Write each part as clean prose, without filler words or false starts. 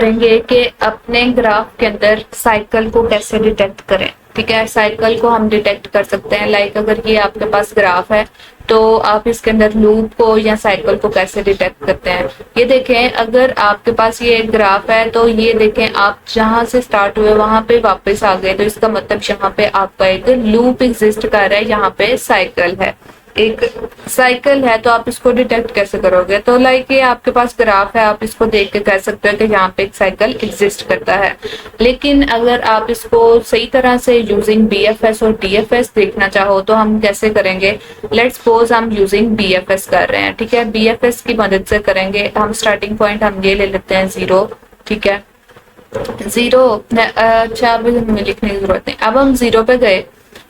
करेंगे कि अपने ग्राफ के अंदर साइकिल को कैसे डिटेक्ट करें। ठीक है, साइकिल को हम डिटेक्ट कर सकते हैं। लाइक अगर ये आपके पास ग्राफ है तो आप इसके अंदर लूप को या साइकिल को कैसे डिटेक्ट करते हैं। ये देखें, अगर आपके पास ये एक ग्राफ है तो ये देखें आप जहां से स्टार्ट हुए वहां पे वापस आ गए, तो इसका मतलब यहाँ पे आपका एक लूप एग्जिस्ट कर रहा है, यहाँ पे साइकिल है, एक साइकिल है। तो आप इसको डिटेक्ट कैसे करोगे। तो लाइक ये आपके पास ग्राफ है, आप इसको देख के कह सकते हो कि यहाँ पे एक साइकिल एग्जिस्ट करता है। लेकिन अगर आप इसको सही तरह से यूजिंग बीएफएस और डीएफएस देखना चाहो तो हम कैसे करेंगे। लेट्स सपोज हम यूजिंग बीएफएस कर रहे हैं। ठीक है, बीएफएस की मदद से करेंगे। हम स्टार्टिंग पॉइंट हम ये ले लेते हैं 0। ठीक है, 0 अच्छा अभी हमें लिखने की जरूरत नहीं। अब हम 0 पे गए।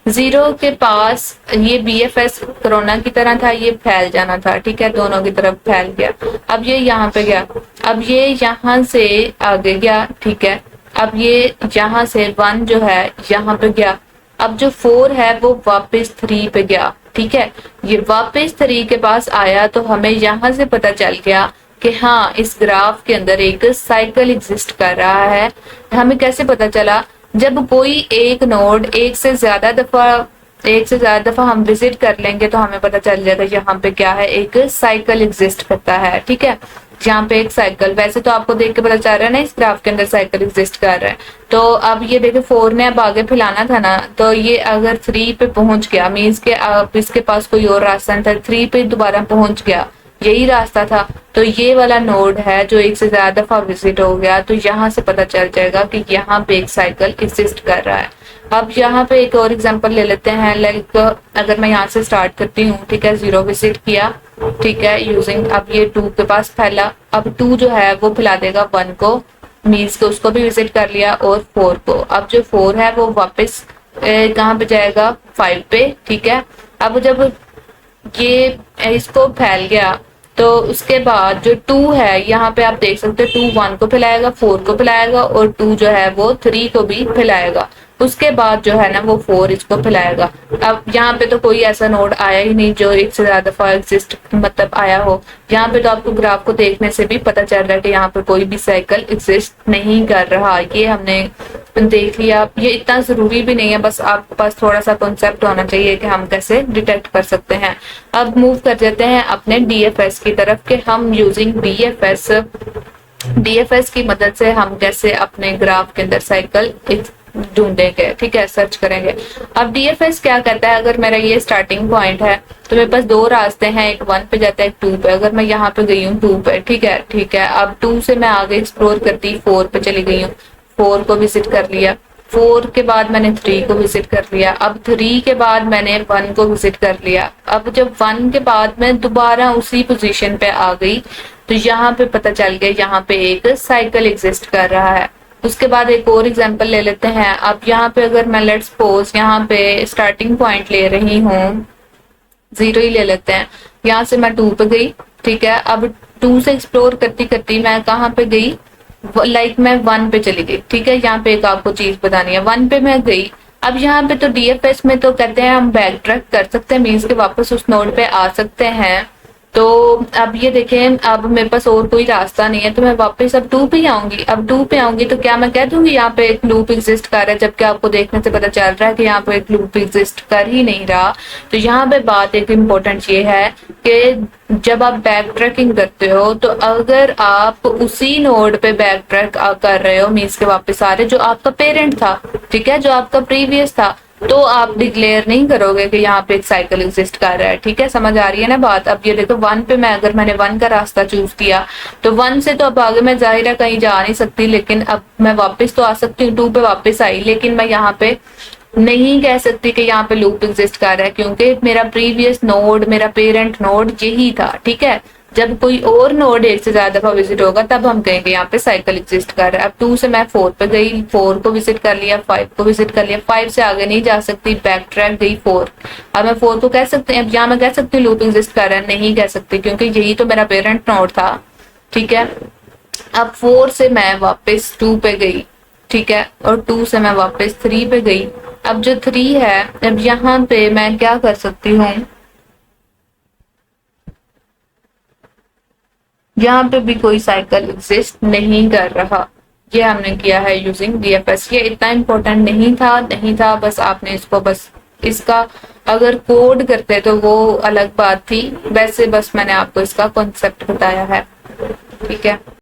0 के पास ये बीएफएस कोरोना की तरह था, ये फैल जाना था। ठीक है, दोनों की तरफ फैल गया। अब ये यहाँ पे गया, अब ये यहाँ से आगे गया। ठीक है, अब ये यहाँ से 1 जो है यहाँ पे गया। अब जो 4 है वो वापस 3 पे गया। ठीक है, ये वापस 3 के पास आया तो हमें यहाँ से पता चल गया कि हाँ इस ग्राफ के अंदर एक साइकिल एग्जिस्ट कर रहा है। हमें कैसे पता चला, जब कोई एक नोड एक से ज्यादा दफा हम विजिट कर लेंगे तो हमें पता चल जाएगा यहाँ पे क्या है, एक साइकिल एग्जिस्ट करता है। ठीक है, यहाँ पे एक साइकिल, वैसे तो आपको देख के पता चल रहा है ना इस ग्राफ के अंदर साइकिल एग्जिस्ट कर रहा है। तो अब ये देखिए 4 ने अब आगे फैलाना था ना, तो ये अगर 3 पे पहुंच गया मीन्स के अब इसके पास कोई और रास्ता नहीं था, 3 पे दोबारा पहुंच गया, यही रास्ता था। तो ये वाला नोड है जो एक से ज्यादा दफा विजिट हो गया, तो यहाँ से पता चल जाएगा कि यहाँ पे एक साइकिल एग्जिस्ट कर रहा है। अब यहाँ पे एक और एग्जांपल ले लेते हैं। लाइक अगर मैं यहाँ से स्टार्ट करती हूँ, ठीक है, 0 विजिट किया। ठीक है, यूजिंग अब ये 2 के पास फैला। अब 2 जो है वो फैला देगा 1 को, मीन्स को उसको भी विजिट कर लिया, और 4 को। अब जो 4 है वो वापस कहाँ पे जाएगा, 5 पे। ठीक है, अब जब ये इसको फैल गया तो उसके बाद जो 2 है यहाँ पे आप देख सकते हो 2 1 को फैलाएगा, 4 को फैलाएगा, और 2 जो है वो 3 को भी फैलाएगा। उसके बाद जो है ना वो 4 इसको फैलाएगा। अब यहाँ पे तो कोई ऐसा नोड आया ही नहीं जो एक से ज्यादा दफा एग्जिस्ट मतलब आया हो। यहाँ पे तो आपको ग्राफ को देखने से भी पता चल रहा है कि यहाँ पे कोई भी साइकिल एग्जिस्ट नहीं कर रहा। ये हमने देख लिया। ये इतना जरूरी भी नहीं है, बस आपके पास थोड़ा सा कॉन्सेप्ट होना चाहिए कि हम कैसे डिटेक्ट कर सकते हैं। अब मूव कर जाते हैं अपने डीएफएस की तरफ कि हम यूजिंग डीएफएस की मदद से हम कैसे अपने ग्राफ के अंदर साइकिल ढूंढेंगे। ठीक है, सर्च करेंगे। अब डीएफएस क्या करता है, अगर मेरा ये स्टार्टिंग पॉइंट है तो मेरे पास 2 रास्ते हैं, एक 1 पे जाता है, एक 2 पे। अगर मैं यहाँ पे गई हूँ 2 पे, ठीक है, अब 2 से मैं आगे एक्सप्लोर करती 4 पे चली गई हूँ, 4 को विजिट कर लिया। 4 के बाद मैंने 3 को विजिट कर लिया। अब 3 के बाद मैंने 1 को विजिट कर लिया। अब जब 1 के बाद मैं दोबारा उसी पोजीशन पे आ गई तो यहाँ पे पता चल गया यहाँ पे एक साइकिल एग्जिस्ट कर रहा है। उसके बाद एक और एग्जांपल ले लेते हैं। अब यहाँ पे अगर मैं लेट्स सपोज यहाँ पे स्टार्टिंग पॉइंट ले रही हूँ 0 ही ले लेते हैं। यहाँ से मैं 2 पे गई। ठीक है, अब 2 से एक्सप्लोर करती करती मैं कहाँ पे गई, लाइक मैं 1 पे चली गई। ठीक है, यहाँ पे एक आपको चीज बतानी है। 1 पे मैं गई। अब यहाँ पे तो डीएफएस में तो कहते हैं हम बैक ट्रैक कर सकते हैं, मीन्स के वापस उस नोड पे आ सकते हैं। तो अब ये देखें, अब मेरे पास और कोई रास्ता नहीं है तो मैं वापस अब 2 पे ही आऊंगी। अब 2 पे आऊंगी तो क्या मैं कह दूंगी यहाँ पे एक लूप एग्जिस्ट कर रहा है, जबकि आपको देखने से पता चल रहा है कि यहाँ पे एक लूप एग्जिस्ट कर ही नहीं रहा। तो यहाँ पे बात एक इम्पोर्टेंट ये है कि जब आप बैक ट्रैकिंग करते हो तो अगर आप उसी नोड पे बैक ट्रैक कर रहे हो, मीन्स के वापस आ रहे जो आपका पेरेंट था, ठीक है, जो आपका प्रीवियस था, तो आप डिक्लेयर नहीं करोगे कि यहाँ पे एक साइकिल एग्जिस्ट कर रहा है। ठीक है, समझ आ रही है ना बात। अब ये देखो 1 पे मैं अगर मैंने 1 का रास्ता चूज किया तो 1 से तो अब आगे मैं जाहिर है कहीं जा नहीं सकती, लेकिन अब मैं वापस तो आ सकती हूँ। 2 पे वापस आई, लेकिन मैं यहाँ पे नहीं कह सकती कि यहाँ पे लूप एग्जिस्ट कर रहा है, क्योंकि मेरा प्रीवियस नोड, मेरा पेरेंट नोड यही था। ठीक है, जब कोई और नोड एक से ज्यादा दफा विजिट होगा तब हम कहेंगे यहाँ पे साइकिल एग्जिस्ट कर रहा है। अब 2 से मैं 4 पे गई, 4 को विजिट कर लिया, 5 को विजिट कर लिया, 5 से आगे नहीं जा सकती, बैक ट्रैक गई 4। अब मैं 4 को कह सकती हूँ, अब यहाँ मैं कह सकती हूँ लूप एग्जिस्ट कर रहा है, नहीं कह सकती क्योंकि यही तो मेरा पेरेंट नोड था। ठीक है, अब 4 से मैं वापस 2 पे गई। ठीक है, और 2 से मैं वापस 3 पे गई। अब जो 3 है, अब यहाँ पे मैं क्या कर सकती हूँ, यहाँ पे भी कोई साइकिल एग्जिस्ट नहीं कर रहा। ये हमने किया है यूजिंग DFS। ये इतना इम्पोर्टेंट नहीं था, बस आपने इसको बस इसका अगर कोड करते तो वो अलग बात थी, वैसे बस मैंने आपको इसका कॉन्सेप्ट बताया है। ठीक है।